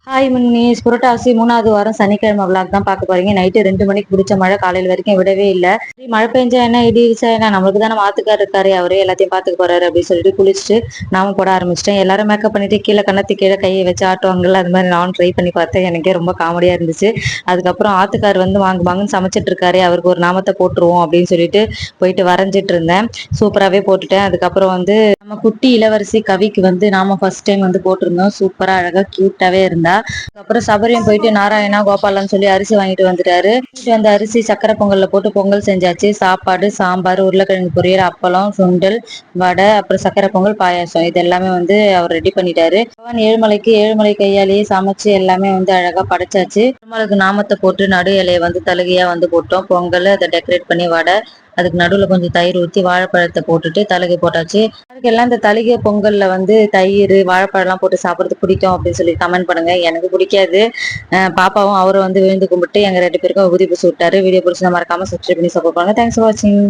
Hi முன்னீஸ், புரட்டாசி 3வது வாரம் சனிக்கிழமை விளாக் தான் பார்க்க போறீங்க. நைட்டு 2 மணிக்கு பிடிச்ச மழை காலையில் வரைக்கும் விடவே இல்லை. மழை பெஞ்சா என்ன, இடி இடிச்சா என்ன, நம்மளுக்கு தான் நம்ம ஆத்துக்கார் இருக்காரு, அவரே எல்லாத்தையும் பார்த்துக்க போறாரு அப்படின்னு சொல்லிட்டு குளிச்சுட்டு நாம போட ஆரம்பிச்சிட்டேன். எல்லாரும் மேக்கப் பண்ணிட்டு கீழே கண்ணத்து கீழே கையை வச்சு ஆட்டுவாங்கல்ல, அது மாதிரி நானும் ட்ரை பண்ணி பார்த்தேன். எனக்கே ரொம்ப காமெடியா இருந்துச்சு. அதுக்கப்புறம் ஆத்துக்கார் வந்து வாங்குன்னு சமைச்சிட்டு இருக்காரு, அவருக்கு ஒரு நாமத்தை போட்டுருவோம் அப்படின்னு சொல்லிட்டு போயிட்டு வரைஞ்சிட்டு இருந்தேன். சூப்பராகவே போட்டுட்டேன். அதுக்கப்புறம் வந்து நம்ம குட்டி இளவரசி கவிக்கு வந்து நாம ஃபர்ஸ்ட் டைம் வந்து போட்டிருந்தோம். சூப்பரா அழகா கியூட்டாவே இருந்தா. அதுக்கப்புறம் சபரியும் போயிட்டு நாராயணா கோபாலன்னு சொல்லி அரிசி வாங்கிட்டு வந்துட்டாரு. அந்த அரிசி சக்கரை பொங்கல்ல போட்டு பொங்கல் செஞ்சாச்சு. சாப்பாடு, சாம்பார், உருளைக்கிழங்கு பொரியல், அப்பளம், சுண்டல், வடை, அப்புறம் சக்கரை பொங்கல், பாயாசம் இது எல்லாமே வந்து அவர் ரெடி பண்ணிட்டாரு. ஏழுமலைக்கு ஏழுமலை கையாலேயே சமைச்சு எல்லாமே வந்து அழகா படைச்சாச்சு. பெருமாளுக்கு நாமத்தை போட்டு நடு இலையை வந்து தலுகையா வந்து போட்டோம். பொங்கல் அதை டெக்கரேட் பண்ணி வடை, அதுக்கு நடுவில் கொஞ்சம் தயிர் ஊற்றி வாழைப்பழத்தை போட்டுட்டு தலுகை போட்டாச்சு. அதுக்கு எல்லாம் இந்த தலிகை பொங்கல்ல வந்து தயிர் வாழைப்பழம் எல்லாம் போட்டு சாப்பிட்றது பிடிக்கும் அப்படின்னு சொல்லி கமெண்ட் பண்ணுங்க. எனக்கு பிடிக்காது. பாப்பாவும் அவரும் வந்து விழுந்து கும்பிட்டு எங்க 2 பேருக்கும் விபூதி பூசி விட்டாரு. வீடியோ பிடிச்சா மறக்காம சப்ஸ்கிரைப் பண்ணி சப்போர்ட் பண்ணுங்க. தேங்க்ஸ் ஃபார் வாட்சிங்.